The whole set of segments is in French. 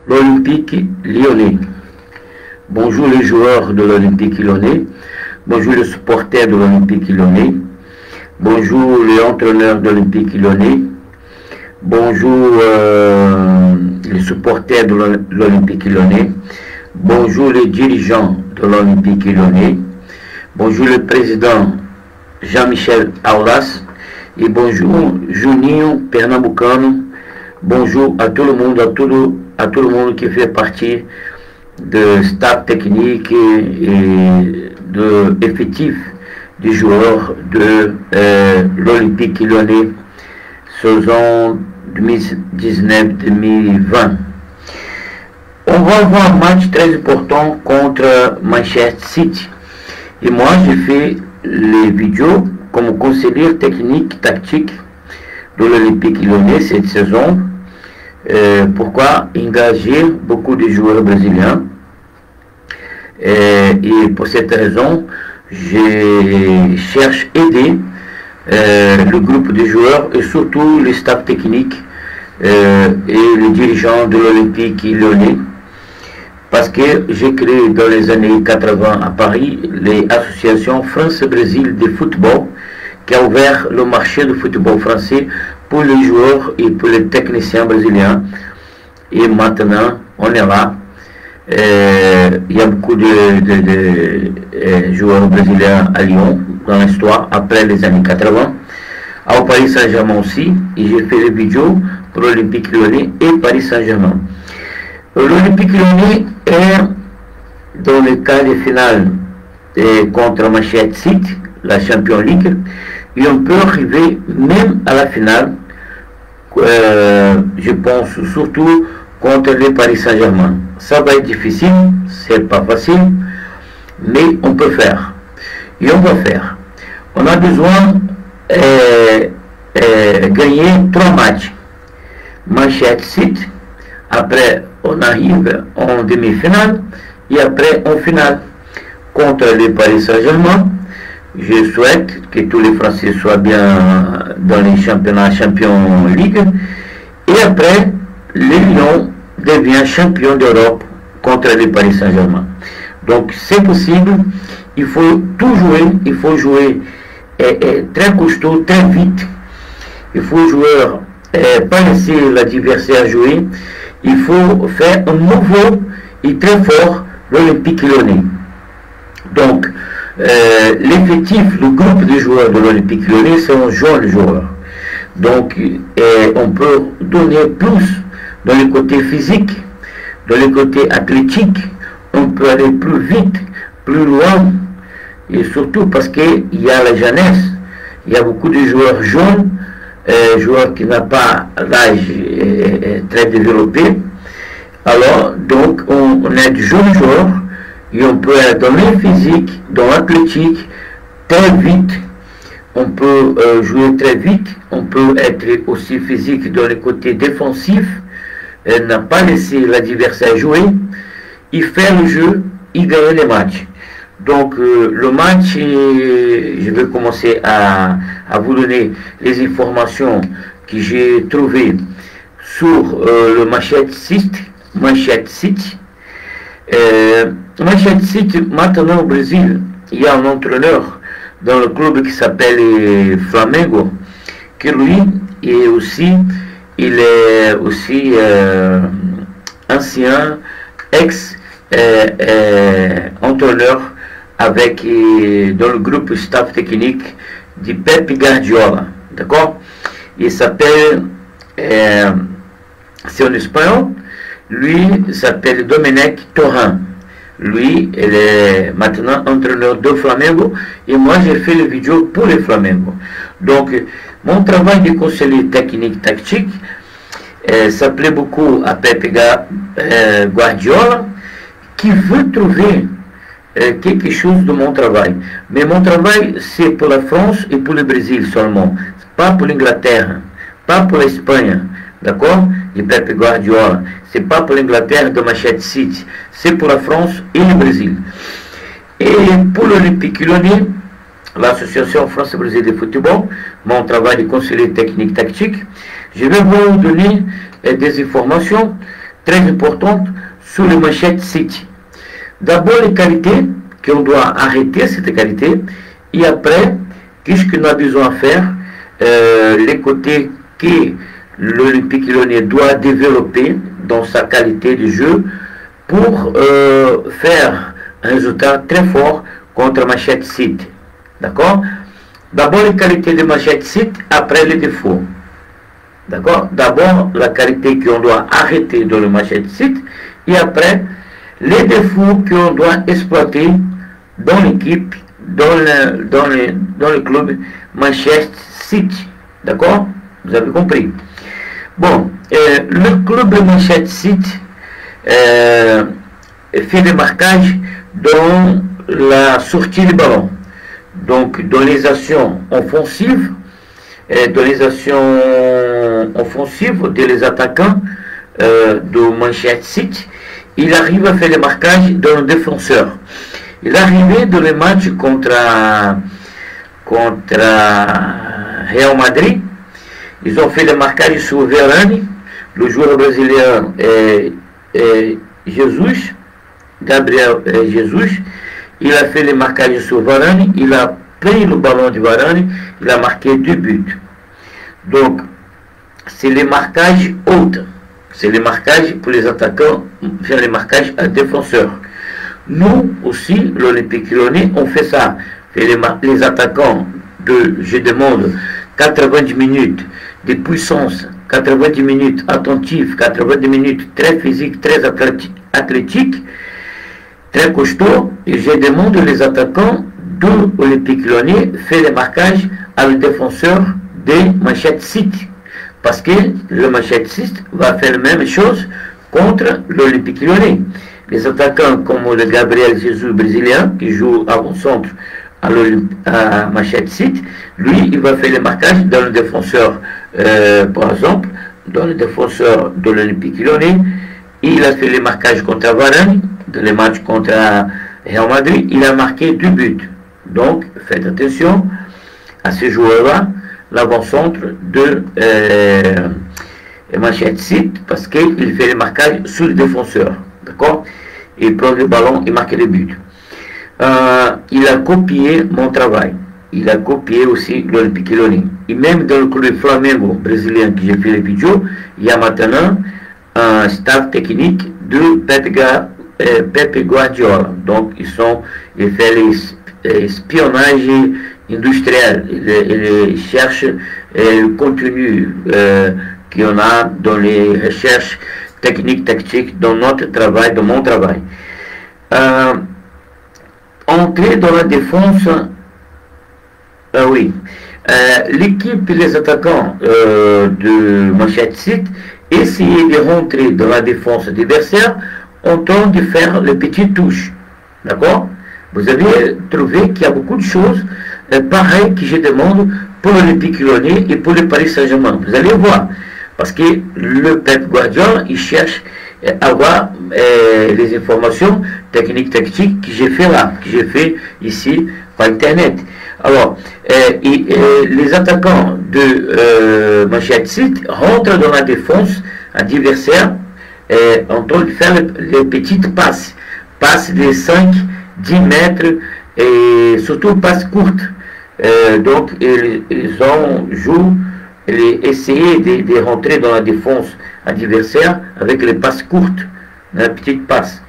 l'Olympique lyonnais. Bonjour les joueurs de l'Olympique lyonnais. Bonjour les supporters de l'Olympique lyonnais. Bonjour les entraîneurs de l'Olympique lyonnais. Bonjour les supporters de l'Olympique lyonnais. Bonjour les dirigeants de l'Olympique lyonnais. Bonjour le président Jean-Michel Aulas. Et bonjour Juninho Pernambucano. Bonjour à tout le monde, à tout le monde qui fait partie de staff technique et de effectif des joueurs de l'Olympique lyonnais saison 2019-2020. On va avoir un match très important contre Manchester City. Et moi, j'ai fait les vidéos comme conseiller technique, tactique de l'Olympique lyonnais cette saison. Pourquoi engager beaucoup de joueurs brésiliens. Et pour cette raison, je cherche à aider le groupe de joueurs et surtout le staff technique et les dirigeants de l'Olympique lyonnais. Parce que j'ai créé dans les années 80 à Paris l'association France-Brésil de football qui a ouvert le marché du football français pour les joueurs et pour les techniciens brésiliens. Et maintenant, on est là. Il y a beaucoup de joueurs brésiliens à Lyon dans l'histoire après les années 80. Au Paris Saint-Germain aussi. Et j'ai fait des vidéos pour l'Olympique lyonnais et Paris Saint-Germain. L'Olympique lyonnais est dans le quart de finale contre Manchester City, la Champions League, et on peut arriver même à la finale, je pense surtout contre le Paris Saint-Germain. Ça va être difficile, c'est pas facile, mais on peut faire. Et on va faire. On a besoin de gagner 3 matchs. Manchester City, après on arrive en demi-finale et après en finale contre le Paris Saint-Germain. Je souhaite que tous les Français soient bien dans les championnats Champions League. Et après, le Lyon devient champion d'Europe contre le Paris Saint-Germain. Donc c'est possible, il faut tout jouer, il faut jouer très costaud, très vite. Il faut jouer, pas laisser l'adversaire jouer. Il faut faire un nouveau et très fort l'Olympique lyonnais. Donc, l'effectif, le groupe de joueurs de l'Olympique lyonnais, c'est un jeune joueur. Donc, on peut donner plus dans le côté physique, dans le côté athlétique. On peut aller plus vite, plus loin. Et surtout parce qu'il y a la jeunesse. Il y a beaucoup de joueurs jeunes. Joueur qui n'a pas l'âge très développé. Alors, donc, on est de jeunes joueurs et on peut être dans le physique, dans l'athlétique, très vite. On peut jouer très vite. On peut être aussi physique dans le côté défensif. Ne pas laisser l'adversaire jouer. Il fait le jeu, il gagne les matchs. Donc le match, je vais commencer à vous donner les informations que j'ai trouvées sur le Manchester City. Manchester City, maintenant au Brésil, il y a un entraîneur dans le club qui s'appelle Flamengo, qui lui est aussi, il est aussi ancien ex-entraîneur avec dans le groupe staff technique de Pep Guardiola, d'accord? Il s'appelle, c'est en espagnol, lui s'appelle Domenech Torrent. Lui, il est maintenant entraîneur de Flamengo et moi j'ai fait les vidéos pour le Flamengo. Donc, mon travail de conseiller technique tactique s'appelait beaucoup à Pep Guardiola qui veut trouver quelque chose de mon travail. Mais mon travail, c'est pour la France et pour le Brésil seulement. Pas pour l'Angleterre, pas pour l'Espagne, d'accord? De Pep Guardiola. C'est pas pour l'Angleterre de Manchester City. C'est pour la France et le Brésil. Et pour l'Olympique lyonnais, l'association France-Brésil de football, mon travail de conseiller technique tactique, je vais vous donner des informations très importantes sur les manchettes City. D'abord, les qualités, qu'on doit arrêter cette qualité, et après, qu'est-ce qu'on a besoin de faire, les côtés que l'Olympique Lyonnais doit développer dans sa qualité de jeu pour faire un résultat très fort contre Manchester City. D'accord? D'abord les qualités de Manchester City, après les défauts. D'accord? D'abord la qualité qu'on doit arrêter dans le Manchester City et après les défauts qu'on doit exploiter dans l'équipe, dans le club Manchester City. D'accord? Vous avez compris? Bon, le club de Manchester City fait des marquages dans la sortie du ballon. Donc, dans les actions offensives, des attaquants de Manchester City, il arrive à faire les marquages dans le défenseur. Il est arrivé dans le match contre Real Madrid. Ils ont fait les marquages sur Varane, le joueur brésilien Jesus, Gabriel Jesus. Il a fait les marquages sur Varane, il a pris le ballon de Varane, il a marqué 2 buts. Donc, c'est les marquages autres. C'est les marquages pour les attaquants, faire les marquages à défenseurs. Nous aussi, l'Olympique Lyonnais, on fait ça. Les attaquants je demande 90 minutes de puissance, 90 minutes attentifs, 90 minutes très physiques, très athlétiques, très costaud, et je demande les attaquants de l'Olympique Lyonnais faire les marquages à le défenseur de Manchester City. Parce que le Manchester City va faire la même chose contre l'Olympique Lyonnais. Les attaquants comme le Gabriel Jesus brésilien, qui joue avant-centre à Manchester City, lui, il va faire les marquages dans le défenseur, par exemple, dans le défenseur de l'Olympique Lyonnais. Il a fait les marquages contre Varane, dans les matchs contre Real Madrid, il a marqué 2 buts. Donc, faites attention à ce joueur-là, l'avant-centre de Manchester City, parce qu'il fait les marquages sur le défenseur. D'accord? Il prend le ballon et marque les buts. Il a copié mon travail. Il a copié aussi l'Olympique Lyonnais. Et même dans le club Flamengo brésilien que j'ai fait les vidéos, il y a maintenant un staff technique de Pep Guardiola. Donc, il fait l'espionnage industriel. Il cherche le contenu qu'on a dans les recherches techniques, tactiques, dans notre travail, dans mon travail. Entrer dans la défense, oui. L'équipe et les attaquants de Manchester City essayer de rentrer dans la défense adversaire en train de faire les petites touches. D'accord? Vous avez trouvé qu'il y a beaucoup de choses pareilles que je demande pour l'Olympique Lyonnais et pour le Paris Saint-Germain. Vous allez voir. Parce que le Pep Guardiola, il cherche à avoir les informations techniques, tactiques que j'ai fait là, que j'ai fait ici par Internet. Alors, les attaquants de Manchester City rentrent dans la défense adversaire en train de faire les petites passes de 5, 10 mètres et surtout passes courtes. Donc, ils ont joué essayer de rentrer dans la défense adversaire avec les passes courtes, la petite passe.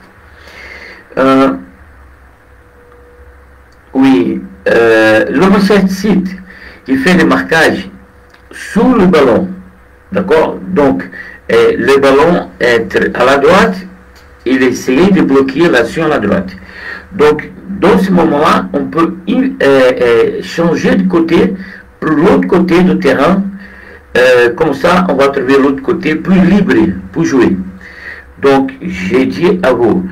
Oui, le Manchester City, il fait des marquages sous le ballon, d'accord? Donc, le ballon est à la droite, il essaye de bloquer l'action à la droite. Donc, dans ce moment-là, on peut changer de côté pour l'autre côté du terrain. Comme ça, on va trouver l'autre côté plus libre pour jouer. Donc, j'ai dit à vous,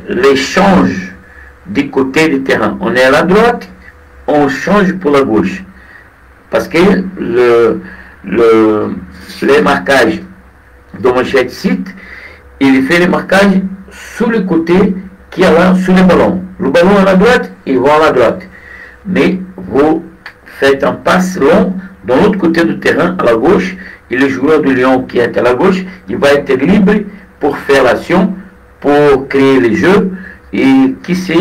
l'échange du côté du terrain. On est à la droite, on change pour la gauche. Parce que les marquages de Manchester City, il fait les marquages sur le côté qui est là, sur le ballon. Le ballon à la droite, il va à la droite. Mais vous faites un passe long dans l'autre côté du terrain, à la gauche, et le joueur de Lyon qui est à la gauche, il va être libre pour faire l'action, pour créer les jeux, et qui sait,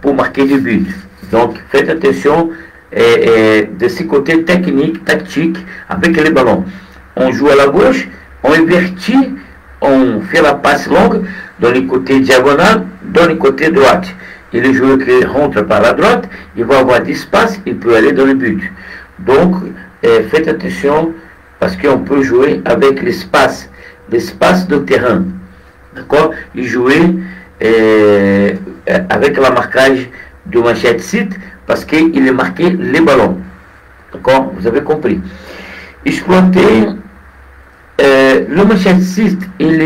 pour marquer des buts. Donc faites attention de ce côté technique, tactique, avec les ballons. On joue à la gauche, on invertit, on fait la passe longue dans le côté diagonal, dans le côté droite. Et le joueur qui rentre par la droite, il va avoir d'espace, il peut aller dans le but. Donc, faites attention, parce qu'on peut jouer avec l'espace de terrain. D'accord? Et jouer avec la marquage de manchette site, parce qu'il est marqué les ballons. D'accord? Vous avez compris. Exploiter le manchette site, il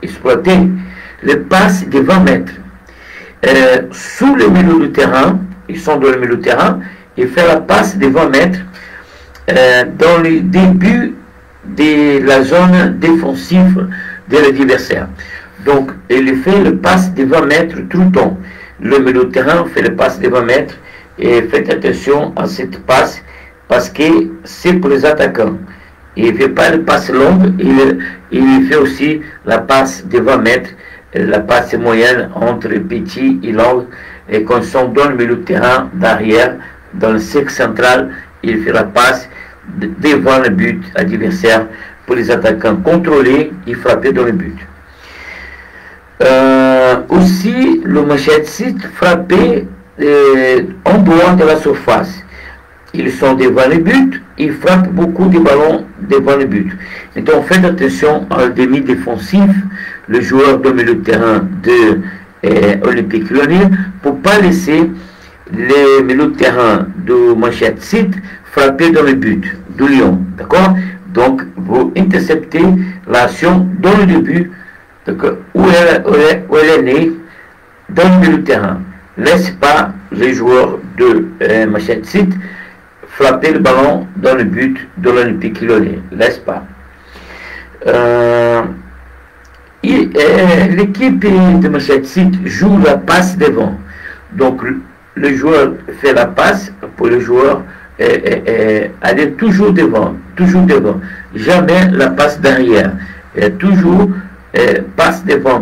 exploiter les passes de 20 mètres. Sous le milieu du terrain, ils sont dans le milieu du terrain, il fait la passe de 20 mètres dans le début de la zone défensive de l'adversaire. Donc, il fait le passe de 20 mètres tout le temps. Le milieu de terrain fait le passe de 20 mètres et faites attention à cette passe parce que c'est pour les attaquants. Il ne fait pas le passe longue, il fait aussi la passe de 20 mètres, la passe moyenne entre petit et long. Et quand ils sont dans le milieu de terrain, derrière, dans le cercle central, il fait la passe devant le but adversaire pour les attaquants contrôler et frapper dans le but. Aussi, le manchette site frapper en dehors de la surface. Ils sont devant le but, ils frappent beaucoup de ballons devant le but. Donc faites attention à demi-défensif, le joueur de milieu de terrain de Olympique Lyonnais, pour ne pas laisser les milieux de terrain de manchette site frapper dans le but de Lyon. D'accord? Donc vous interceptez l'action dans le début, où elle est née, dans le milieu de terrain. Laisse pas les joueurs de manchette site frapper le ballon dans le but de l'Olympique Lyonnais. Laisse pas. L'équipe de manchette site joue la passe devant. Donc le joueur fait la passe pour le joueur aller toujours devant. Jamais la passe derrière. Toujours passe devant,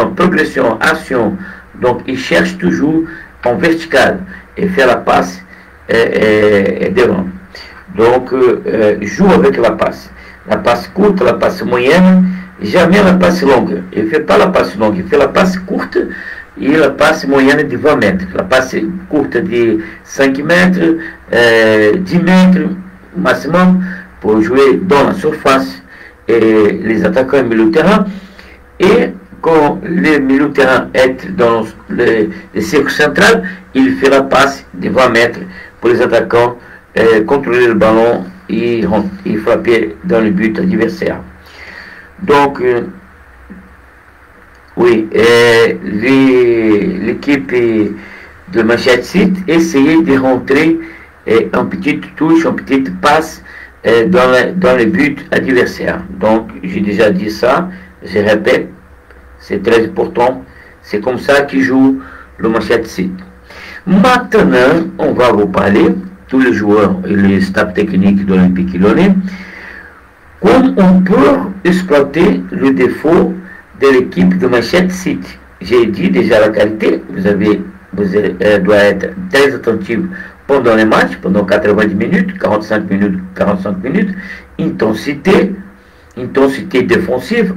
progression, action. Donc il cherche toujours en vertical et fait la passe devant. Donc joue avec la passe courte, la passe moyenne, jamais la passe longue. Il ne fait pas la passe longue, il fait la passe courte et la passe moyenne de 20 mètres. La passe courte de 5 mètres, 10 mètres maximum pour jouer dans la surface et les attaquants au milieu de terrain. Et quand le milieu de terrain est dans le cercle central, il fait la passe de 20 mètres pour les attaquants contrôler le ballon et frapper dans le but adversaire. Donc, oui, l'équipe de manchette site essayait de rentrer en petite touche, en petite passe dans le but adversaire. Donc, j'ai déjà dit ça, je répète, c'est très important. C'est comme ça qu'il joue le manchette site. Maintenant, on va vous parler, tous les joueurs et les staffs techniques de l'Olympique Lyonnais, comme on peut exploiter le défaut de l'équipe de manchette site. J'ai dit déjà la qualité, vous doit être très attentif pendant les matchs, pendant 90 minutes, 45 minutes, intensité défensive,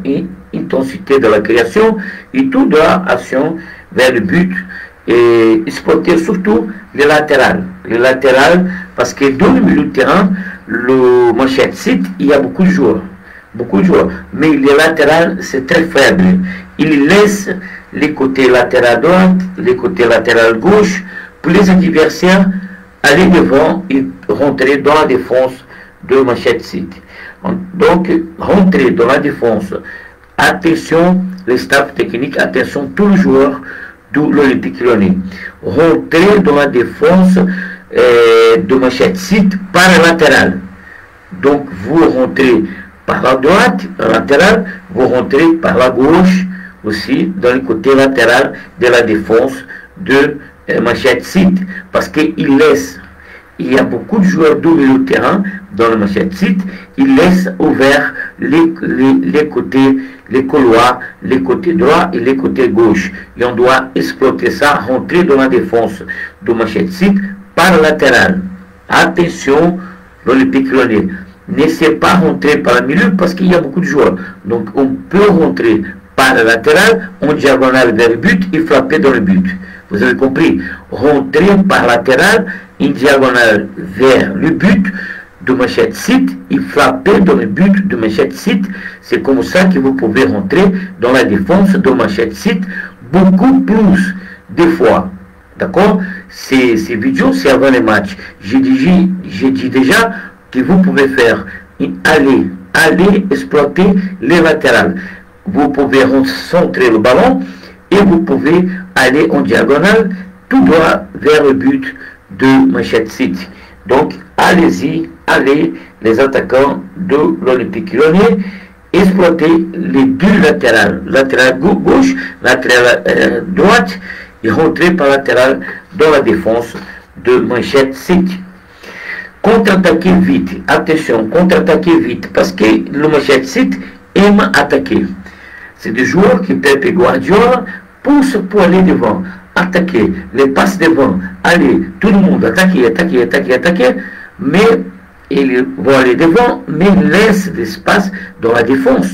intensité de la création et toute de l'action vers le but et exploiter surtout les latérales. Les latérales, parce que dans le milieu de terrain, le manchette site, il y a beaucoup de joueurs, mais les latérales, c'est très faible. Il laisse les côtés latéral droite, les côtés latéral gauche, pour les adversaires aller devant et rentrer dans la défense de manchette site. Donc, rentrer dans la défense. Attention, les staffs techniques, attention, tous les joueurs de l'Olympique Lyonnais. Rentrer dans la défense de manchette site par la latérale. Donc, vous rentrez par la droite, latéral, vous rentrez par la gauche, aussi dans le côté latéral de la défense de manchette site. Parce qu'il laisse, il y a beaucoup de joueurs de milieu de terrain dans le manchette site, il laisse ouvert les côtés, les couloirs, les côtés droits et les côtés gauches. Et on doit exploiter ça, rentrer dans la défense de Manchette City par latéral. Attention, l'Olympique Lyonnais. N'essayez pas de rentrer par le milieu parce qu'il y a beaucoup de joueurs. Donc on peut rentrer par le latéral, en diagonale vers le but et frapper dans le but. Vous avez compris? Rentrer par latéral, en diagonale vers le but de Manchette City et frapper dans le but de Manchette City. C'est comme ça que vous pouvez rentrer dans la défense de Manchette City beaucoup plus de fois. D'accord? Ces vidéos, c'est avant les matchs. J'ai dit déjà que vous pouvez faire aller exploiter les latérales. Vous pouvez centrer le ballon et vous pouvez aller en diagonale tout droit vers le but de Manchette City. Donc, allez-y, allez, les attaquants de l'Olympique Lyonnais, exploiter les deux latérales, latéral gauche, latéral droite, et rentrer par latéral dans la défense de Manchette City. Contre-attaquer vite, attention, contre-attaquer vite, parce que le Manchette City aime attaquer. C'est des joueurs qui Pep et Guardiola poussent pour aller devant, attaquer, les passes devant, allez, tout le monde, attaquer, mais ils vont aller devant, mais ils laissent l'espace dans la défense.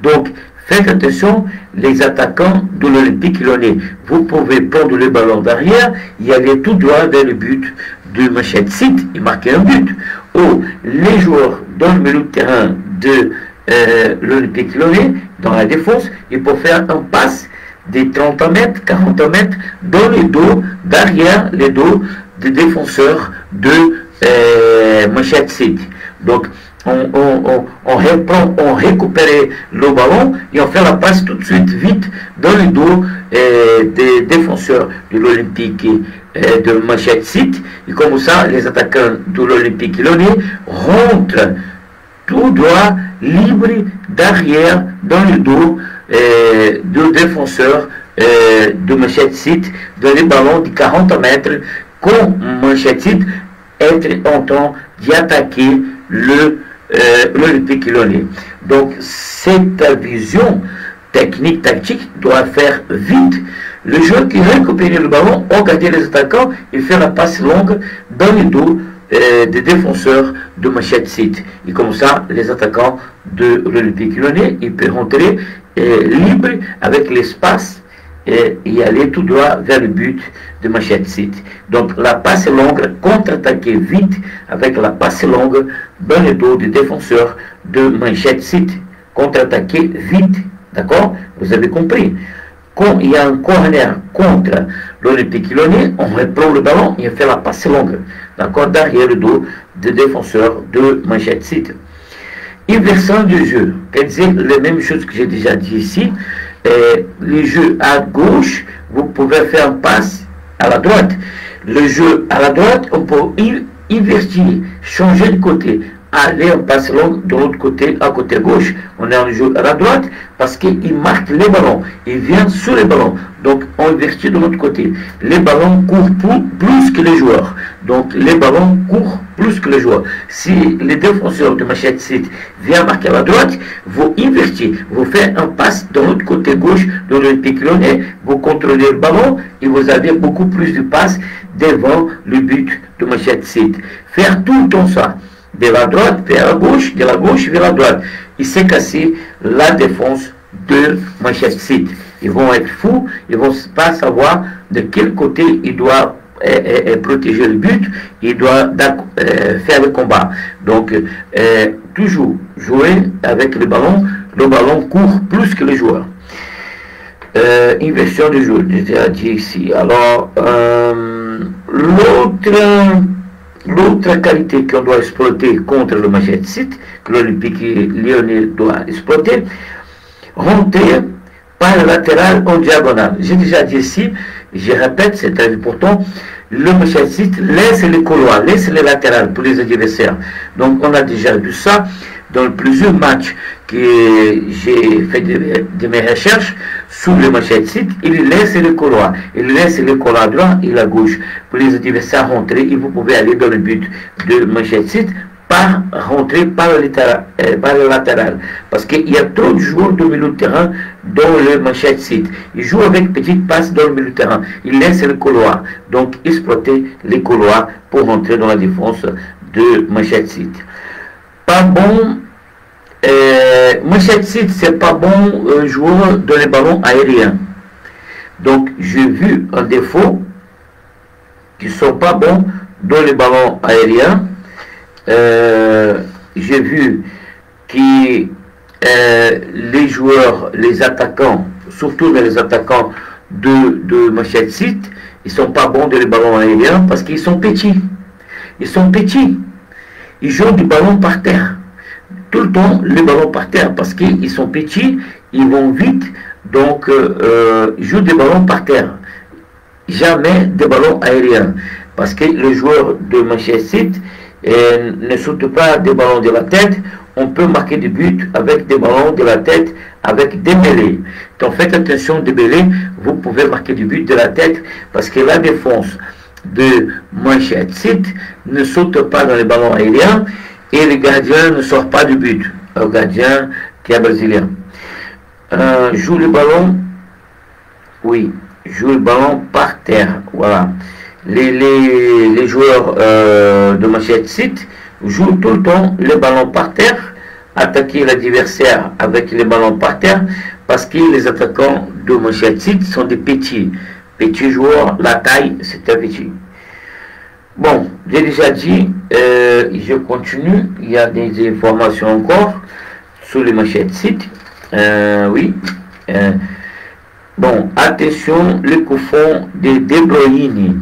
Donc, faites attention, les attaquants de l'Olympique Lyonnais. Vous pouvez prendre le ballon derrière et aller tout droit vers le but de Manchette City et marquer un but. Ou les joueurs dans le milieu de terrain de l'Olympique Lyonnais, dans la défense, ils peuvent faire un passe de 30 mètres, 40 mètres dans les dos, derrière les dos des défenseurs de Manchette City. Donc, on récupère le ballon et on fait la passe tout de suite, vite, dans le dos des défenseurs de l'Olympique de Manchette City. Et comme ça, les attaquants de l'Olympique Lyonnais rentrent tout droit, libre, derrière, dans le dos du défenseur de Manchette City, dans les ballons de 40 mètres, comme Manchette City est en train d'attaquer l'Olympique Lyonnais. Donc, cette vision technique, tactique doit faire vite. Le joueur qui récupère le ballon, regarder les attaquants et faire la passe longue dans le dos des défenseurs de Manchette City. Et comme ça, les attaquants de l'Olympique Lyonnais, ils peuvent rentrer libre avec l'espace et aller tout droit vers le but de Manchette City. Donc la passe longue, contre-attaquer vite avec la passe longue dans le dos des défenseurs de Manchette City. Contre-attaquer vite, d'accord? Vous avez compris. Quand il y a un corner contre l'Olympique Lyonnais, on reprend le ballon et on fait la passe longue, d'accord, derrière le dos des défenseurs de Manchette City. Inversion du jeu, quer dizer, les mêmes choses que j'ai déjà dit ici. Le jeu à gauche, vous pouvez faire un passe à la droite. Le jeu à la droite, on peut invertir, changer de côté, aller en passe longue de l'autre côté, à côté gauche. On est en jeu à la droite parce qu'il marque les ballons, il vient sur les ballons. Donc on invertit de l'autre côté. Les ballons courent plus que les joueurs. Donc les ballons courent plus que les joueurs. Si les défenseurs de Manchette City viennent marquer à la droite, vous invertissez, vous faites un passe de l'autre côté gauche de l'Olympique Lyonnais, vous contrôlez le ballon et vous avez beaucoup plus de passes devant le but de Manchette City. Faire tout le temps ça, de la droite vers la gauche, de la gauche vers la droite. Et c'est casser la défense de Manchette City. Ils vont être fous, ils vont pas savoir de quel côté ils doivent protéger le but, ils doivent faire le combat. Donc, toujours jouer avec le ballon court plus que les joueurs. Inversion du jeu, j'ai déjà dit ici. Alors, l'autre qualité qu'on doit exploiter contre le Manchette City, que l'Olympique Lyonnais doit exploiter, rentrer par le latéral en diagonale. J'ai déjà dit ici, je répète, c'est très important, le Manchette City laisse les couloirs, laisse les latérales pour les adversaires. Donc on a déjà vu ça dans plusieurs matchs que j'ai fait de mes recherches sur le Manchette City. Il laisse les couloirs, il laisse les couloirs à droite et à gauche pour les adversaires rentrer et vous pouvez aller dans le but de Manchette City pas rentrer par le latéral. Parce qu'il y a trop de joueurs de milieu de terrain dans le Manchester City. Ils jouent avec petite passe dans le milieu de terrain. Ils laissent le couloir. Donc, exploiter les couloirs pour rentrer dans la défense de Manchester City. Pas bon. Manchester City, c'est pas bon joueur dans les ballons aériens. Donc, j'ai vu un défaut qui sont pas bons dans les ballons aériens. J'ai vu que les joueurs, les attaquants, surtout les attaquants de Manchester City, ils sont pas bons dans les ballons aériens parce qu'ils sont petits. Ils sont petits. Ils jouent du ballon par terre. Tout le temps, les ballons par terre parce qu'ils sont petits, ils vont vite, donc ils jouent des ballons par terre. Jamais des ballons aériens. Parce que les joueurs de Manchester City ne sautent pas des ballons de la tête. On peut marquer des buts avec des ballons de la tête, avec des mêlées. Donc faites attention des mêlées, vous pouvez marquer des buts de la tête parce que la défense de Manchester City ne saute pas dans les ballons aériens et le gardien ne sort pas du but. Le gardien qui est brésilien. Joue le ballon, oui, joue le ballon par terre, voilà. Les joueurs de Manchester City jouent tout le temps les ballons par terre, attaquer l'adversaire avec les ballons par terre, parce que les attaquants de Manchester City sont des petits joueurs, la taille c'est un petit. Bon, j'ai déjà dit, je continue, il y a des informations encore sur les Manchester City, oui. Bon, attention, les coups francs de De Bruyne.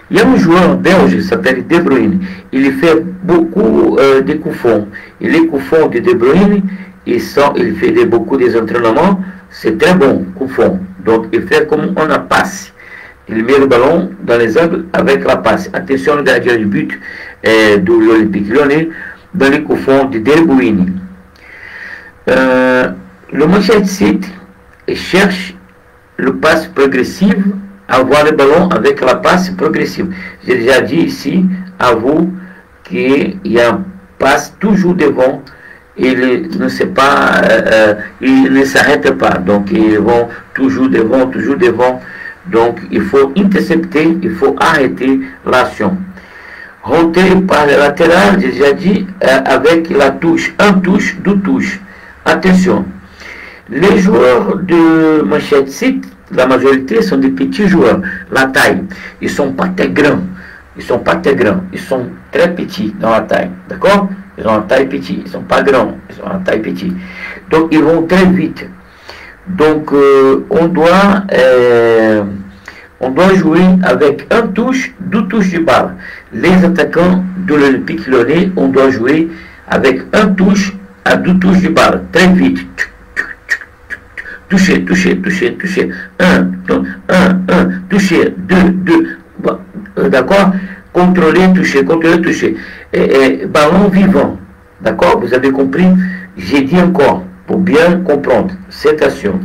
Il y a un joueur belge qui s'appelle De Bruyne. Il fait beaucoup de coups francs. Et les coups francs de De Bruyne, il fait beaucoup des entraînements. C'est très bon, coup franc. Donc, il fait comme on a passe. Il met le ballon dans les angles avec la passe. Attention, le gardien du but de l'Olympique Lyonnais dans les coups francs de De Bruyne. Le Manchester City cherche le passe progressive, avoir le ballon avec la passe progressive. J'ai déjà dit ici à vous qu'il y a un passe toujours devant, il ne sait pas, il ne s'arrête pas, donc ils vont toujours devant, donc il faut intercepter, il faut arrêter l'action. Rentrer par le latéral, j'ai déjà dit, avec la touche, un touche, deux touches. Attention. Les joueurs de Manchester City, la majorité sont des petits joueurs. La taille, ils ne sont pas très grands. Ils sont très petits dans la taille. D'accord? Ils ont la taille petite. Ils ne sont pas grands. Ils ont la taille petite. Donc, ils vont très vite. Donc, on doit jouer avec un touche, deux touches de balle. Les attaquants de l'Olympique Lyonnais, on doit jouer avec un touche à deux touches de balle. Très vite. Toucher. 1, toucher, 2. D'accord? Contrôler, toucher. Ballon vivant. D'accord? Vous avez compris? J'ai dit encore, pour bien comprendre cette action.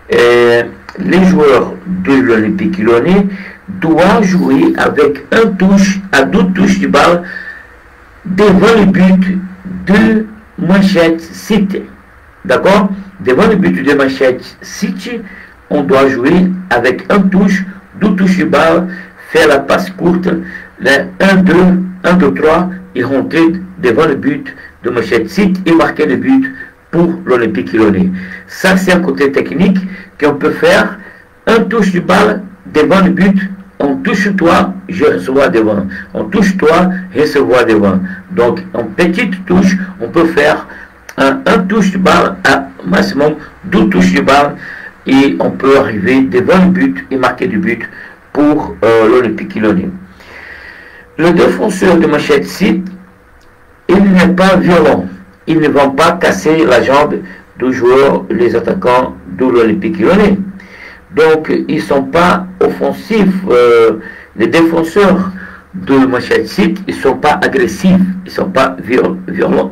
Les joueurs de l'Olympique Lyonnais doivent jouer avec un touche à deux touches de balle devant le but de Manchester City. D'accord? Devant le but de Manchester City, on doit jouer avec un touche, deux touches de balle, faire la passe courte, 1-2-3 et rentrer devant le but de Manchester City et marquer le but pour l'Olympique Lyonnais. Ça, c'est un côté technique qu'on peut faire. Un touche de balle devant le but, on touche toi, je reçois devant. On touche toi, recevoir devant. Donc, en petite touche, on peut faire un touche de balle à maximum 2 touches de balle et on peut arriver devant le but et marquer du but pour l'Olympique Lyonnais. Le défenseur de Manchester City, il n'est pas violent. Ils ne vont pas casser la jambe du joueur, les attaquants de l'Olympique Lyonnais. Donc, ils ne sont pas offensifs. Les défenseurs de Manchester City, ils ne sont pas agressifs, ils ne sont pas violence,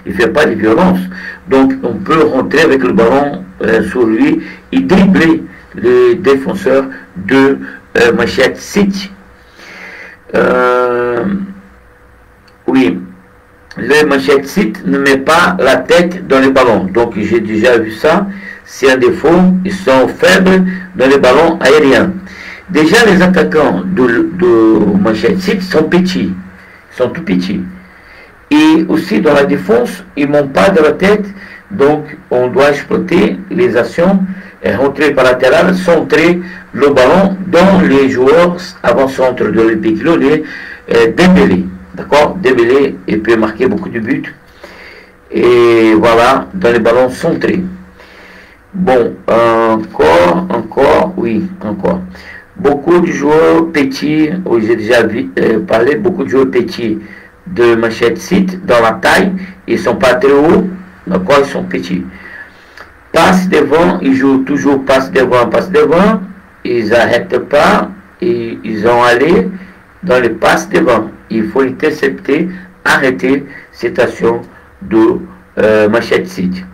ils ne font pas de violence. Donc on peut rentrer avec le ballon sur lui et dribbler les défenseurs de Manchester City. Oui, le Manchester City ne met pas la tête dans le ballon. Donc j'ai déjà vu ça. C'est un défaut. Ils sont faibles dans les ballons aériens. Déjà les attaquants de Manchester City sont petits. Ils sont tout petits. Et aussi dans la défense, ils ne montent pas de la tête. Donc on doit exploiter les actions et rentrer par latéral, centrer le ballon dans les joueurs avant-centre de l'Olympique Lyonnais, Dembélé. D'accord, Dembélé, il peut marquer beaucoup de buts. Et voilà, dans les ballons centrés. Bon, encore, oui, encore. Beaucoup de joueurs petits, oui, j'ai déjà parlé, beaucoup de joueurs petits de Manchester City dans la taille, ils ne sont pas très hauts, d'accord, ils sont petits. Passe devant, ils jouent toujours passe devant, ils n'arrêtent pas, et ils ont allé dans les passes devant. Il faut intercepter, arrêter cette action de Manchester City.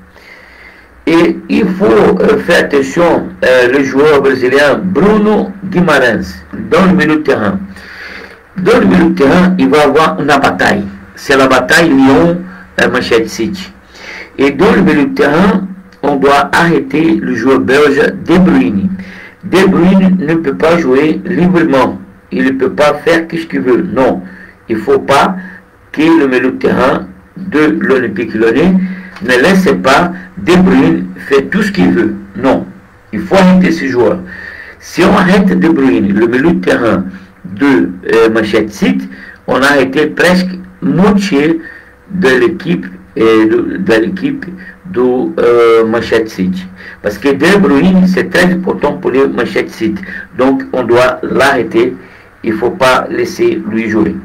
Et il faut faire attention, le joueur brésilien Bruno Guimarães, dans le milieu de terrain. Dans le milieu de terrain, il va avoir une bataille. C'est la bataille Lyon-Manchester City. Et dans le milieu de terrain, on doit arrêter le joueur belge De Bruyne. De Bruyne ne peut pas jouer librement. Il ne peut pas faire ce qu'il veut. Non, il ne faut pas que le milieu de terrain de l'Olympique Lyonnais ne laisse pas De Bruyne faire tout ce qu'il veut. Non, il faut arrêter ce joueur. Si on arrête De Bruyne, le milieu de terrain de Manchester City, on a arrêté presque moitié de l'équipe de Manchester City. Parce que De Bruyne, c'est très important pour le Manchester City. Donc, on doit l'arrêter. Il ne faut pas laisser lui jouer.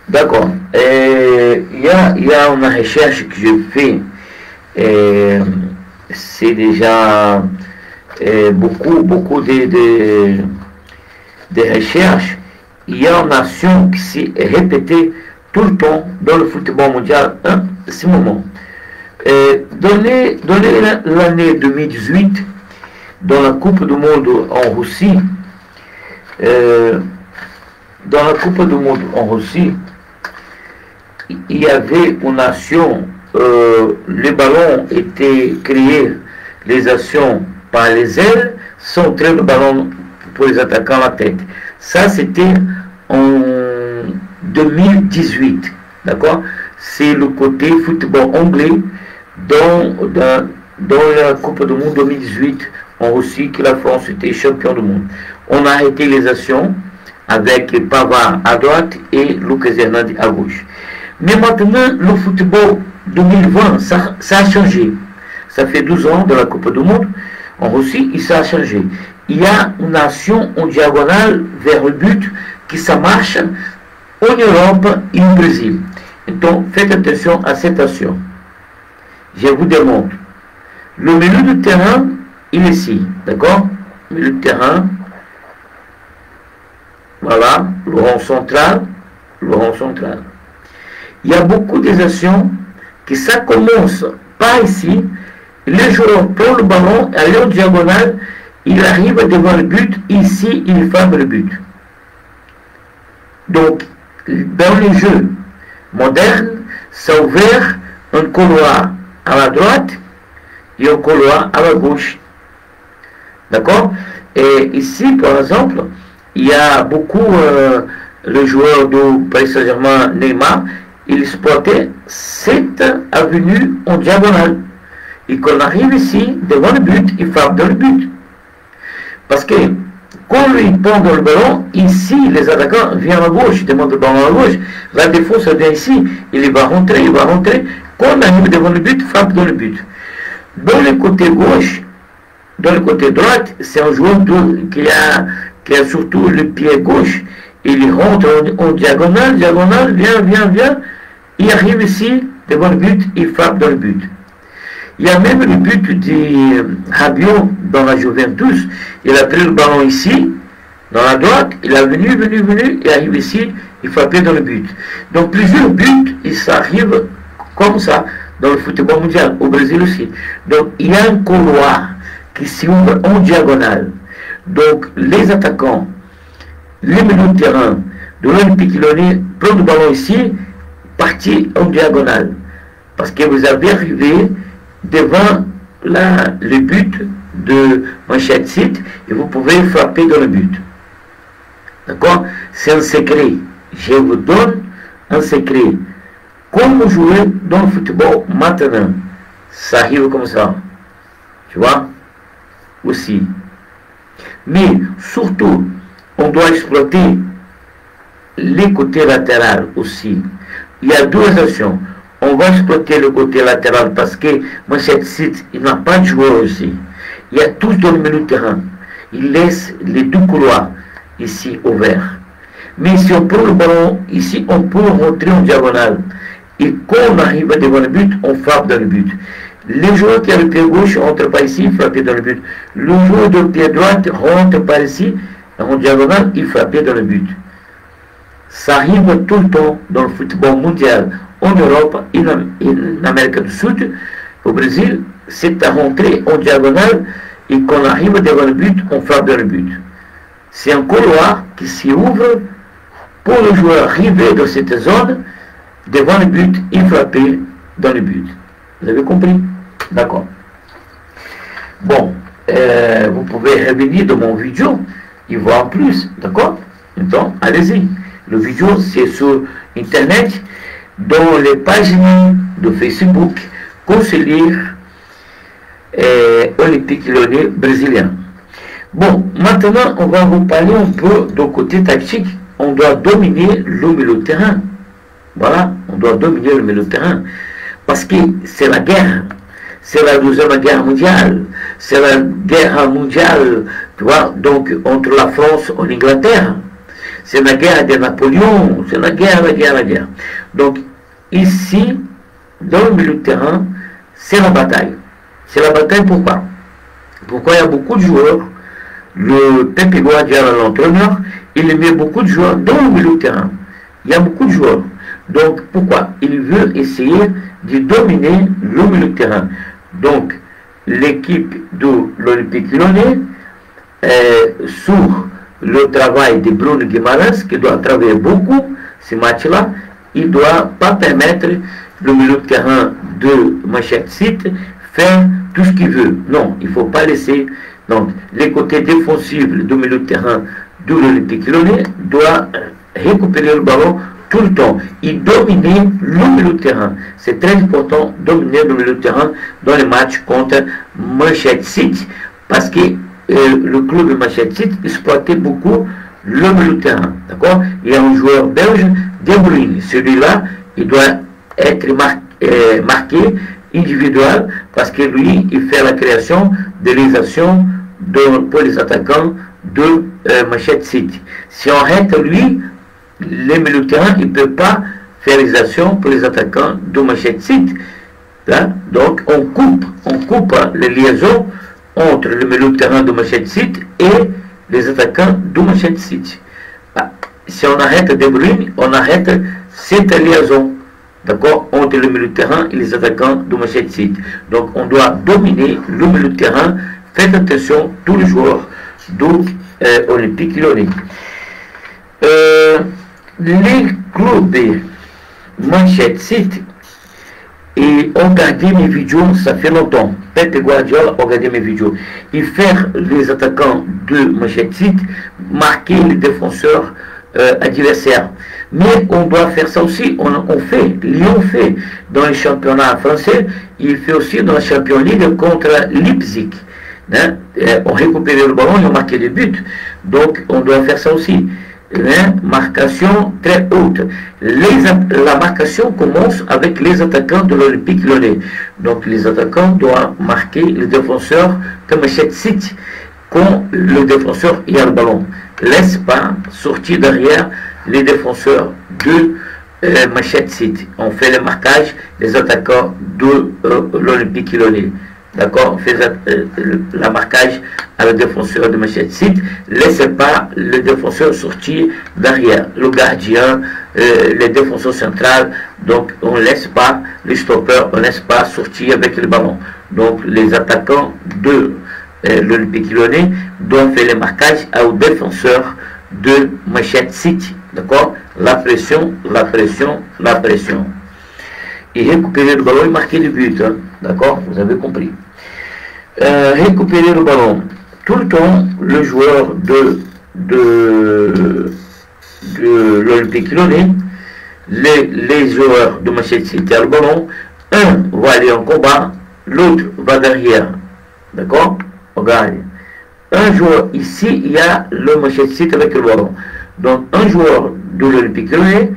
D'accord. Il y a une recherche que je fais. C'est déjà beaucoup de recherches. Il y a une action qui s'est répétée tout le temps dans le football mondial en ce moment. Donnez l'année 2018 dans la Coupe du Monde en Russie. Dans la Coupe du Monde en Russie, il y avait une action, les ballons étaient créés, les actions par les ailes, centrer le ballon pour les attaquants à la tête. Ça, c'était en 2018, d'accord? C'est le côté football anglais dans la Coupe du Monde 2018 en Russie, que la France était champion du monde. On a arrêté les actions avec Pavard à droite et Lucas Hernandez à gauche. Mais maintenant, le football 2020, ça a changé. Ça fait 12 ans de la Coupe du Monde en Russie et ça a changé. Il y a une action en diagonale vers le but qui ça marche en Europe et au Brésil. Donc, faites attention à cette action. Je vous demande. Le milieu de terrain, il est ici. D'accord? Milieu de terrain. Voilà. Le rond central. Le rond central. Il y a beaucoup d'actions qui ça commence par ici. Les joueurs prennent le ballon, aller en diagonale, il arrive devant le but, ici il frappe le but. Donc, dans les jeux modernes, ça a ouvert un couloir à la droite et un couloir à la gauche. Cette Et ici, par exemple, il y a beaucoup, le joueur du Paris Saint-Germain, Neymar, il exploitait cette avenue en diagonale. Et quand on arrive ici, devant le but, il frappe dans le but. Parce que quand lui prend dans le ballon, ici, les attaquants viennent à gauche, demandent le ballon à gauche. La défense vient ici, il va rentrer. Quand on arrive devant le but, il frappe dans le but. Dans le côté gauche, dans le côté droit, c'est un joueur qui a surtout le pied gauche. Il rentre en diagonale, vient. Il arrive ici, devant le but, il frappe dans le but. Il y a même le but de Rabiot dans la Juventus. Il a pris le ballon ici, dans la droite, il est venu, il arrive ici, il frappait dans le but. Donc plusieurs buts, il s'arrive comme ça dans le football mondial, au Brésil aussi. Donc il y a un couloir qui s'ouvre en diagonale. Donc les attaquants, les milieux de terrain de l'Olympique Lyonnais prend le ballon ici, parti en diagonale. Parce que vous avez arrivé devant le but de Manchester City et vous pouvez frapper dans le but. D'accord? C'est un secret. Je vous donne un secret. Comment jouer dans le football maintenant? Ça arrive comme ça. Tu vois? Aussi. Mais surtout, on doit exploiter les côtés latéraux aussi. Il y a deux actions. On va exploiter le côté latéral parce que Manchester City, il n'a pas de joueur aussi. Il y a tous dans le milieu de terrain. Il laisse les deux couloirs ici ouverts. Mais si on prend le ballon ici, on peut rentrer en diagonale. Et quand on arrive devant le but, on frappe dans le but. Les joueurs qui ont le pied gauche ne rentrent pas ici, frappent dans le but. Le joueur de pied droit rentre par ici, en diagonale, il frappe dans le but. Ça arrive tout le temps dans le football mondial, en Europe et en Amérique du Sud. Au Brésil, c'est à rentrer en diagonale et quand on arrive devant le but, on frappe dans le but. C'est un couloir qui s'ouvre pour le joueur arriver dans cette zone, devant le but et frapper dans le but. Vous avez compris? D'accord. Bon, vous pouvez revenir dans mon vidéo et voir plus. D'accord? Donc, allez-y. Le vidéo, c'est sur Internet, dans les pages de Facebook, conseiller Olympique Lyonnais brésilien. Bon, maintenant, on va vous parler un peu du côté tactique. On doit dominer le milieu de terrain. Voilà, on doit dominer le milieu de terrain. Parce que c'est la guerre. C'est la deuxième guerre mondiale. C'est la guerre mondiale, tu vois, donc entre la France et l'Angleterre. C'est la guerre de Napoléon. C'est la guerre. Donc, ici, dans le milieu de terrain, c'est la bataille. C'est la bataille pourquoi? Pourquoi il y a beaucoup de joueurs. Le Pep Guardiola, l'entraîneur, il met beaucoup de joueurs dans le milieu de terrain. Il y a beaucoup de joueurs. Donc, pourquoi? Il veut essayer de dominer le milieu de terrain. Donc, l'équipe de l'Olympique Lyonnais, sur le travail de Bruno Guimarães, qui doit travailler beaucoup ce match-là, il ne doit pas permettre le milieu de terrain de Manchester City faire tout ce qu'il veut. Non, il ne faut pas laisser. Donc, les côtés défensifs du milieu de terrain de l'Olympique Lyonnais doit récupérer le ballon tout le temps et dominer le milieu de terrain. C'est très important dominer le milieu de terrain dans les matchs contre Manchester City parce que le club de Manchester City exploitait beaucoup le milieu de terrain. D'accord? Il y a un joueur belge, De Bruyne. Celui-là, il doit être marqué individuel parce que lui, il fait la création de les actions pour les attaquants de Manchester City. Si on arrête lui, les milieux de terrain, il ne peut pas faire les actions pour les attaquants de Manchester City. Là, donc, on coupe les liaisons entre le milieu de terrain de Manchester City et les attaquants de Manchester City. Si on arrête De Bruyne, on arrête cette liaison, d'accord, entre le milieu de terrain et les attaquants de Manchester City. Donc, on doit dominer le milieu de terrain. Faites attention, tous les joueurs de Olympique Lyonnais. Les clubs de Manchester City et ont regardé mes vidéos, ça fait longtemps. Pep Guardiola a regardé mes vidéos. Et faire les attaquants de Manchester City marquer les défenseurs adversaires. Mais on doit faire ça aussi. On fait, Lyon fait dans le championnat français, il fait aussi dans la Champions League contre Leipzig. Hein? On récupère le ballon et on marque des buts. Donc on doit faire ça aussi. Marcation très haute. La marcation commence avec les attaquants de l'Olympique Lyonnais. Donc les attaquants doivent marquer les défenseurs de Manchester City quand le défenseur y a le ballon. Laisse pas sortir derrière les défenseurs de Manchester City. On fait le marquage des attaquants de l'Olympique Lyonnais. D'accord? On fait la marquage à le défenseur de Manchester City. Laissez pas le défenseur sortir derrière. Le gardien, les défenseurs centrales. Donc, on ne laisse pas les stoppers, on ne laisse pas sortir avec le ballon. Donc, les attaquants de l'Olympique Lyonnais doivent faire le marquage aux défenseurs de Manchester City. D'accord? La pression, la pression, la pression. Et récupérer le ballon et marquer le but. Hein? D'accord? Vous avez compris. Récupérer le ballon. Tout le temps, le joueur de l'Olympique Lyonnais, les joueurs de Manchester City à le ballon, un va aller en combat, l'autre va derrière. D'accord? Regarde. Un joueur ici, il y a le Manchester City avec le ballon. Donc, un joueur de l'Olympique Lyonnais,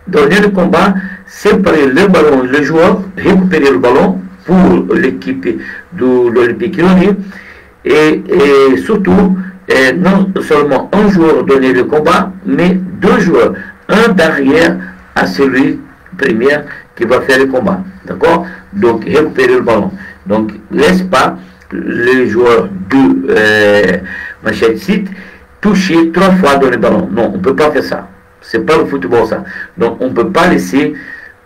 donner le combat, séparer le ballon, le joueur, récupérer le ballon pour l'équipe de l'Olympique Lyonnais et surtout, non seulement un joueur donner le combat, mais deux joueurs, un derrière à celui premier qui va faire le combat. D'accord? Donc, récupérer le ballon. Donc, laisse pas les joueurs de Manchester City toucher 3 fois dans le ballon. Non, on ne peut pas faire ça. C'est pas le football ça. Donc, on ne peut pas laisser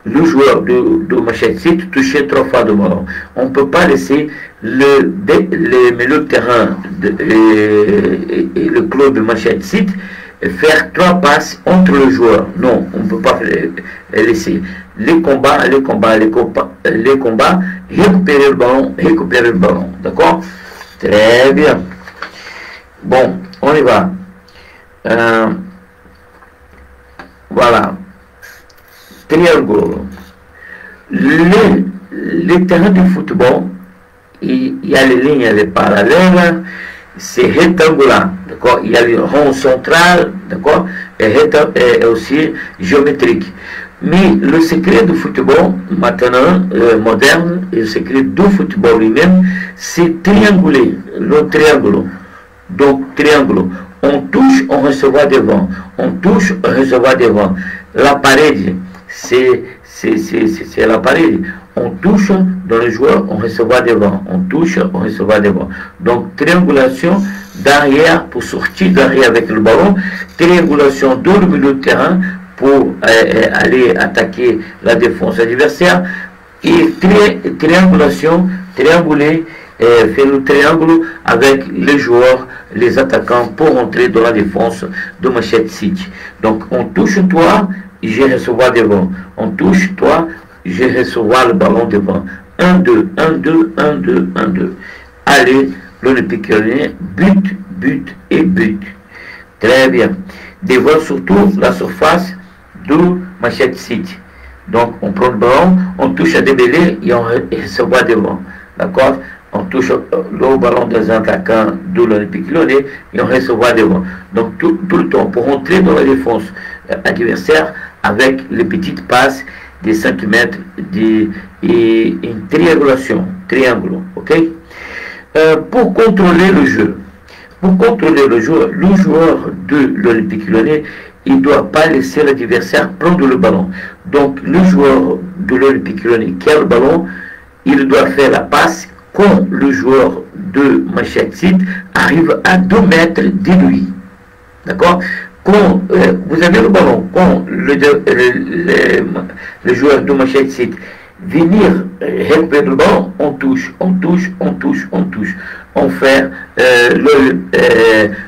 le joueur de Manchester City toucher 3 fois le ballon. On ne peut pas laisser le milieu de terrain et le club de Manchester City faire 3 passes entre le joueur. Non, on ne peut pas laisser. Les combats, récupérer le ballon. D'accord? Très bien. Bon, on y va. Voilà. Triangle. Les terrains de football, il y a les lignes, les parallèles, c'est rectangulaire, d'accord? Il y a le rond central, d'accord? Et aussi géométrique. Mais le secret du football, maintenant, moderne, et le secret du football lui-même, c'est trianguler, le triangle. Donc, triangle. On touche, on recevra devant. On touche, on recevra devant. La parede, c'est la parede. On touche dans le joueur, on recevra devant. On touche, on recevra devant. Donc, triangulation derrière pour sortir derrière avec le ballon. Triangulation dans le milieu de terrain pour aller attaquer la défense adversaire. Et triangulation, trianguler, faire le triangle avec les joueurs, les attaquants pour entrer dans la défense de Manchester City. Donc, on touche toi, je recevoir devant. On touche toi, je recevoir le ballon devant. 1-2, 1-2, 1-2, 1-2. Allez, l'Olympique Lyonnais, but, but et but. Très bien. Devant surtout la surface de Manchester City. Donc, on prend le ballon, on touche à Dembélé et on recevra devant. D'accord? On touche le ballon des attaquants de l'Olympique Lyonnais et on recevra devant. Donc, tout le temps, pour entrer dans la défense adversaire avec les petites passes des 5 mètres et une triangulation, triangle. Ok? Pour contrôler le jeu, le joueur de l'Olympique Lyonnais, il ne doit pas laisser l'adversaire prendre le ballon. Donc, le joueur de l'Olympique Lyonnais qui a le ballon, il doit faire la passe quand le joueur de Manchester City arrive à 2 mètres de lui. D'accord? Quand vous avez le ballon, quand le joueur de Manchester City venir récupérer le ballon, on touche, on touche, on touche, on touche. On fait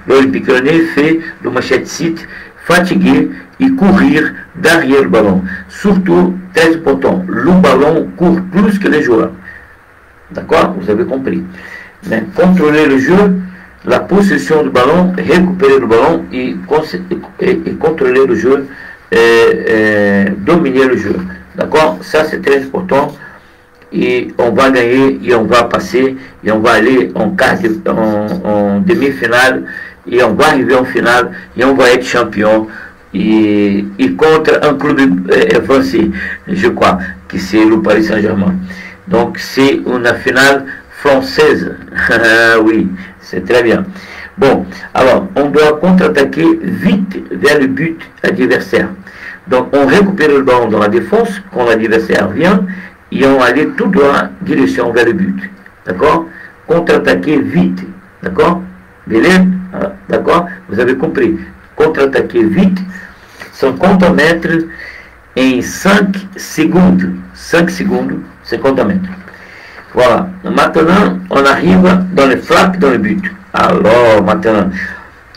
l'Olympique Lyonnais fait le Manchester City fatigué et courir derrière le ballon. Surtout, très important, le ballon court plus que les joueurs. D'accord? Vous avez compris. Mais contrôler le jeu, la possession du ballon, récupérer le ballon et contrôler le jeu, dominer le jeu. D'accord? Ça, c'est très important. Et on va gagner, et on va passer, et on va aller en demi-finale, et on va arriver en finale, et on va être champion. Et contre un club français, je crois, que c'est le Paris Saint-Germain. Donc, c'est une finale française. Oui, c'est très bien. Bon, alors, on doit contre-attaquer vite vers le but adversaire. Donc, on récupère le ballon dans la défense quand l'adversaire vient et on va aller tout droit direction vers le but. D'accord? Contre-attaquer vite. D'accord? D'accord? Vous avez compris. Contre-attaquer vite, 50 mètres en 5 secondes. 5 secondes, 50 mètres. Voilà. Maintenant, on arrive dans les frappes dans le but. Alors, maintenant,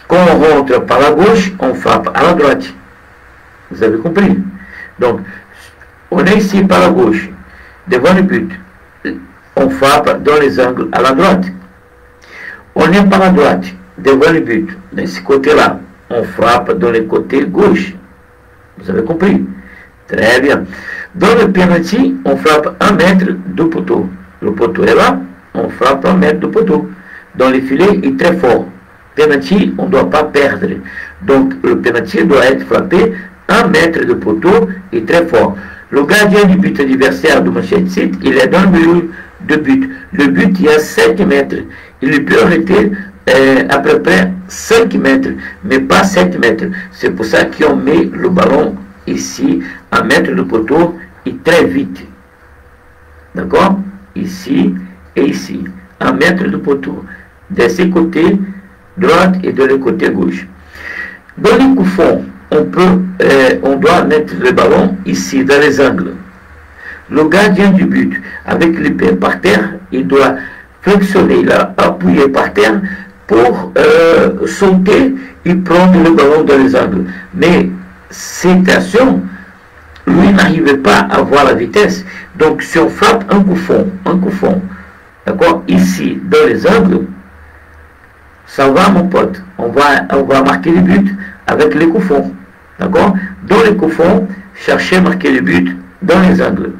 quand on rentre par la gauche, on frappe à la droite. Vous avez compris? Donc, on est ici par la gauche, devant le but. On frappe dans les angles à la droite. On est par la droite, devant le but. De ce côté-là, on frappe dans le côté gauche. Vous avez compris? Très bien. Dans le penalty, on frappe 1 mètre du poteau. Le poteau est là, on frappe 1 mètre du poteau. Dans les filets, il est très fort. Penalty, on ne doit pas perdre. Donc, le penalty doit être frappé 1 mètre de poteau et très fort. Le gardien du but adversaire de Manchester City, il est dans le milieu de but. Le but, il y a 5 mètres. Il peut arrêter à peu près 5 mètres, mais pas 7 mètres. C'est pour ça qu'on met le ballon ici, 1 mètre de poteau et très vite. D'accord? Ici et ici. 1 mètre de poteau. De ces côtés droite et de le côté gauche. Dans les coups fonds, on doit mettre le ballon ici, dans les angles. Le gardien du but, avec les pieds par terre, il doit flexionner, appuyer par terre pour sauter et prendre le ballon dans les angles. Mais cette action, lui n'arrivait pas à avoir la vitesse. Donc si on frappe un coup fond, d'accord, ici, dans les angles, ça va mon pote, on va marquer le but avec les coups fonds. D'accord? Dans les coups fonds, chercher à marquer le but dans les angles.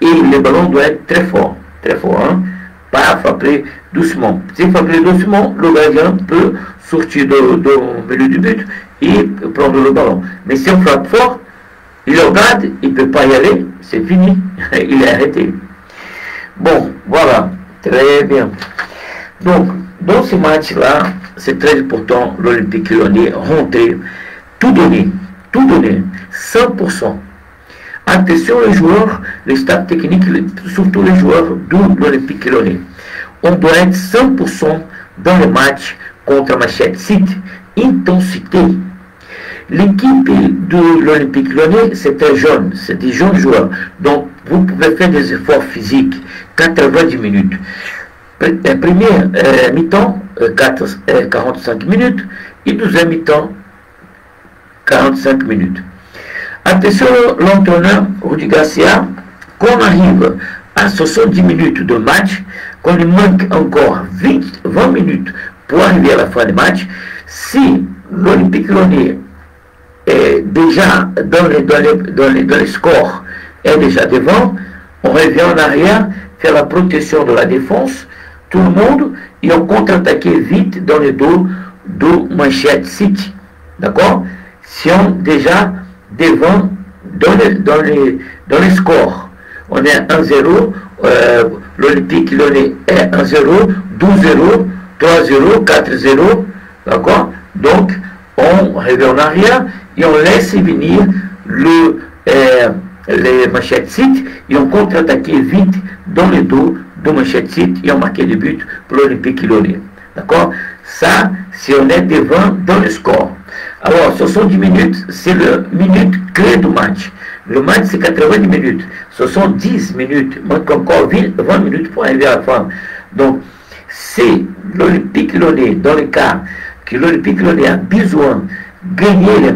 Et le ballon doit être très fort, hein? Pas frapper doucement. Si frapper doucement, le gardien peut sortir du milieu du but et prendre le ballon. Mais si on frappe fort, il regarde, il ne peut pas y aller, c'est fini, il est arrêté. Bon, voilà, très bien. Donc, dans ce match-là, c'est très important, l'Olympique Lyonnais rentrer, tout donner, 100%. Attention les joueurs, les staffs techniques, surtout les joueurs de l'Olympique Lyonnais. On doit être 100% dans le match contre Manchester City. Intensité. L'équipe de l'Olympique Lyonnais, c'est des jeunes joueurs. Donc, vous pouvez faire des efforts physiques, 90 minutes. Première mi-temps, 45 minutes, et deuxième mi-temps, 45 minutes. Attention, l'entraîneur Rudi Garcia, qu'on arrive à 70 minutes de match, qu'on lui manque encore 20 minutes pour arriver à la fin du match, si l'Olympique Lyonnais est déjà dans les scores, est déjà devant, on revient en arrière, faire la protection de la défense, tout le monde, et on contre-attaquer vite dans le dos de Manchester City. D'accord? Si on déjà devant dans les scores. On est 1-0, l'Olympique Lyonnais est 1-0, 2-0, 3-0, 4-0, d'accord? Donc, on revient en arrière et on laisse venir les Manchester City et on contre-attaque vite dans le dos de Manchester City et on marque le but pour l'Olympique Lyonnais. D'accord? Ça, si on est devant dans le score. Alors, 70 minutes, c'est le minute clé du match. Le match, c'est 90 minutes. 70 minutes, manque encore 20 minutes pour arriver à la fin. Donc, c'est l'Olympique Lyonnais, dans le cas que l'Olympique Lyonnais a besoin de gagner les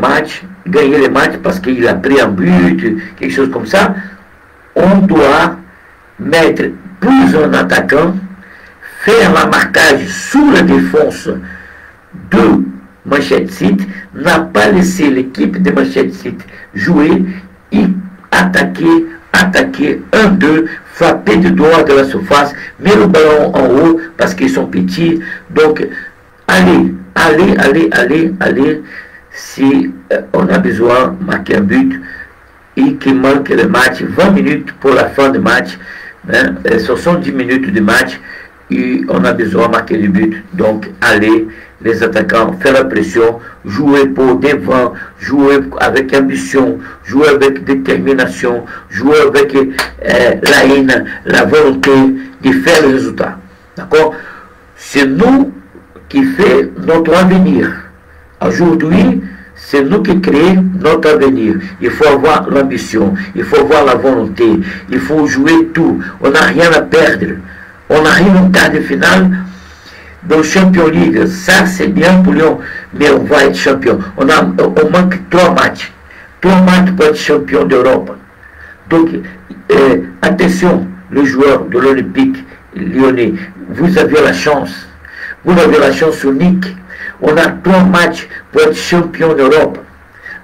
matchs parce qu'il a pris un but, quelque chose comme ça, on doit mettre plus un attaquant, faire la marquage sous la défense de Manchester City, n'a pas laissé l'équipe de Manchester City jouer et attaquer 1-2, frapper de droit de la surface, mettre le ballon en haut parce qu'ils sont petits. Donc, allez, si on a besoin de marquer un but et qu'il manque le match, 20 minutes pour la fin du match, 70 minutes de match, et on a besoin de marquer le but. Donc, allez, les attaquants, faire la pression, jouer pour devant, jouer avec ambition, jouer avec détermination, jouer avec la haine, la volonté de faire le résultat. D'accord? C'est nous qui fait notre avenir. Aujourd'hui, c'est nous qui créons notre avenir. Il faut avoir l'ambition, il faut avoir la volonté, il faut jouer tout. On n'a rien à perdre. On arrive en quart de finale dans le Champions League. Ça, c'est bien pour Lyon, mais on va être champion. On manque 3 matchs. 3 matchs pour être champion d'Europe. Donc, attention, le joueur de l'Olympique lyonnais, vous avez la chance unique. On a 3 matchs pour être champion d'Europe.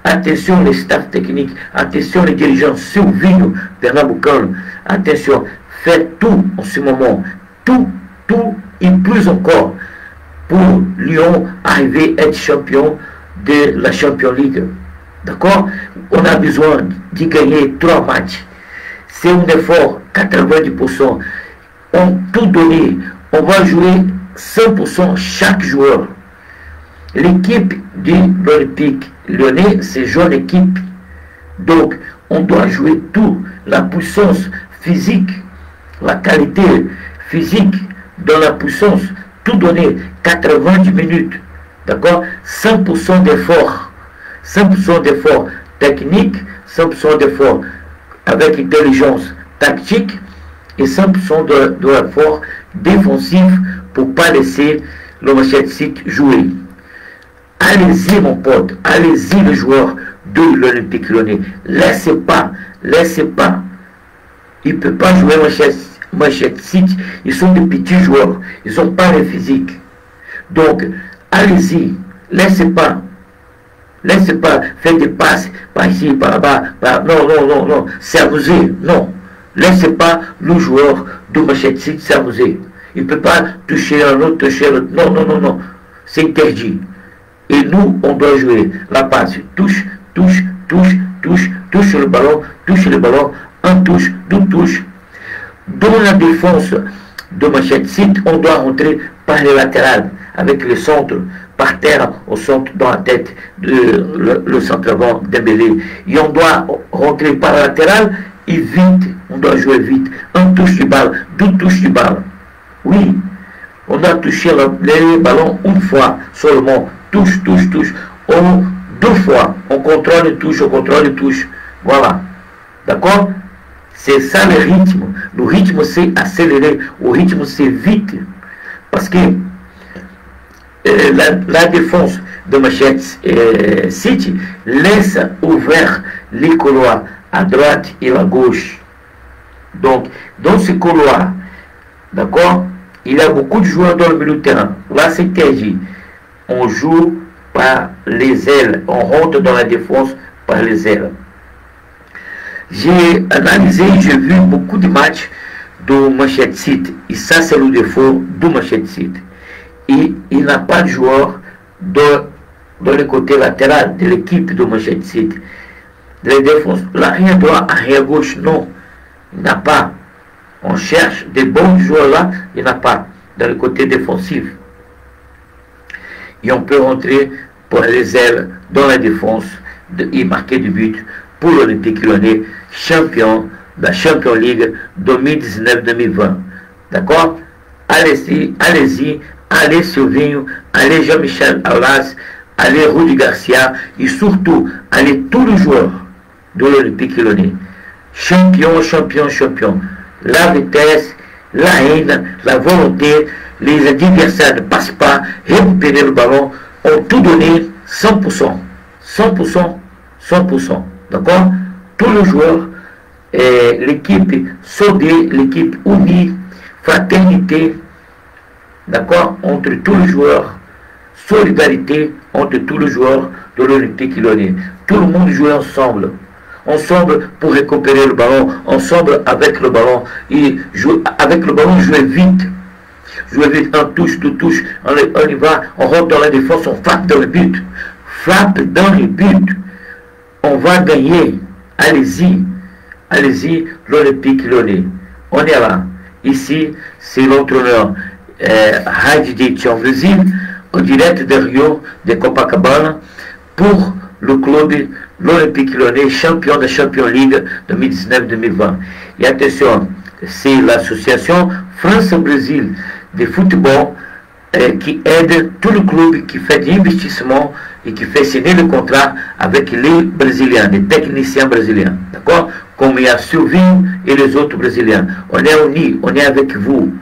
Attention les staffs techniques, attention les dirigeants, Silvinho, Bernard Boucan, attention, faites tout en ce moment, tout et plus encore pour Lyon arriver à être champion de la Champions League. D'accord? On a besoin de gagner 3 matchs. C'est un effort, 90%. On tout donné, on va jouer 100% chaque joueur. L'équipe de l'Olympique lyonnais, c'est jeune équipe. Donc, on doit jouer tout. La puissance physique, la qualité physique dans la puissance, tout donner 90 minutes. D'accord? 100% d'effort. 100% d'effort technique, 100% d'effort avec intelligence tactique et 100% d'effort défensif pour ne pas laisser le Manchester City jouer. Allez-y mon pote, allez-y les joueurs de l'Olympique lyonnais. Laissez pas. Il ne peut pas jouer Manchester City. Ils sont des petits joueurs. Ils n'ont pas le physique. Donc, allez-y. Laissez pas faire des passes par ici, par là-bas. Non. S'amuser. Non. Laissez pas le joueur de Manchester City s'amuser. Il ne peut pas toucher un autre, toucher l'autre. Non. C'est interdit. Et nous, on doit jouer la passe. Touche le ballon, un touche, deux touches. Dans la défense de Manchester City, on doit rentrer par les latérales, avec le centre, par terre, au centre, dans la tête, le centre avant Dembélé. Et on doit rentrer par la latérale et vite, on doit jouer vite. Un touche du ballon, 2 touches du ballon. Oui, on doit toucher le ballon une fois seulement. Touche. 2 fois. On contrôle et touche. Voilà. D'accord? C'est ça le rythme. Le rythme, c'est accéléré. Le rythme, c'est vite. Parce que la défense de Manchester City laisse ouvert les couloirs à droite et à gauche. Donc, dans ce couloir, d'accord, il y a beaucoup de joueurs dans le milieu de terrain. Là, c'est interdit. On joue par les ailes. On rentre dans la défense par les ailes. J'ai analysé, j'ai vu beaucoup de matchs de Manchester City. Et ça, c'est le défaut de Manchester City. Et il n'a pas de joueur dans le côté latéral de l'équipe de Manchester City. De la défense, l'arrière droit, arrière gauche, non. Il n'a pas. On cherche des bons joueurs là, il n'a pas. Dans le côté défensif. Et on peut rentrer pour les ailes dans la défense et marquer du but pour l'Olympique lyonnais, champion de la Champions League 2019-2020. D'accord? Allez-y, allez Silvinho, allez Jean-Michel Aulas, allez Rudy Garcia et surtout, allez tous les joueurs de l'Olympique lyonnais. Champion. La vitesse, la haine, la volonté, les adversaires ne passent pas, récupérer le ballon, ont tout donné 100%. D'accord? Tous les joueurs, l'équipe soudée, l'équipe unie, fraternité, d'accord, entre tous les joueurs, solidarité entre tous les joueurs de l'Olympique lyonnais. Tout le monde joue ensemble pour récupérer le ballon, ensemble avec le ballon, et avec le ballon jouer vite, un touche, 2 touches, on y va, on rentre dans la défense, on frappe dans le but, on va gagner, allez-y, l'Olympique lyonnais, on est là, ici, c'est l'entraîneur Rádio Brésil, au direct de Rio, de Copacabana, pour le club, l'Olympique lyonnais, champion de Champions League 2019-2020. Et attention, c'est l'association France-Brésil de football qui aide tout le club qui fait des investissements et qui fait signer le contrat avec les Brésiliens, les techniciens brésiliens. D'accord? Comme il y a Silvinho et les autres Brésiliens. On est unis, on est avec vous.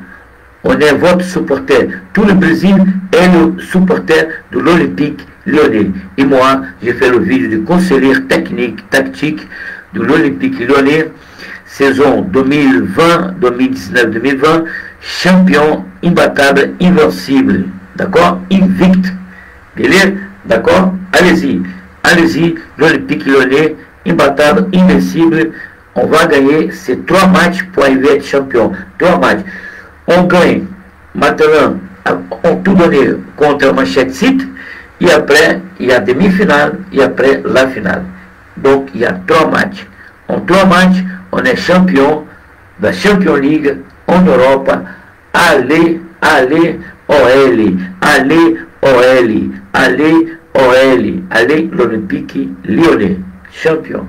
On est votre supporter. Tout le Brésil est le supporter de l'Olympique lyonnais. Et moi, j'ai fait le vidéo du conseiller technique, tactique de l'Olympique lyonnais, saison 2020, 2019-2020, champion, imbattable, invincible. D'accord? Invicte. D'accord? Allez-y. Allez-y, l'Olympique lyonnais, imbattable, invincible. On va gagner ces 3 matchs pour arriver à être champion. 3 matchs. On gagne maintenant, on tout donné contre Manchester City. Et après, il y a demi-finale. Et après, la finale. Donc, il y a 3 matchs. En 3 matchs, on est champion de la Champions League en Europe. Allez, allez, OL. Allez, OL. Allez, OL. Allez, l'Olympique lyonnais. Champion.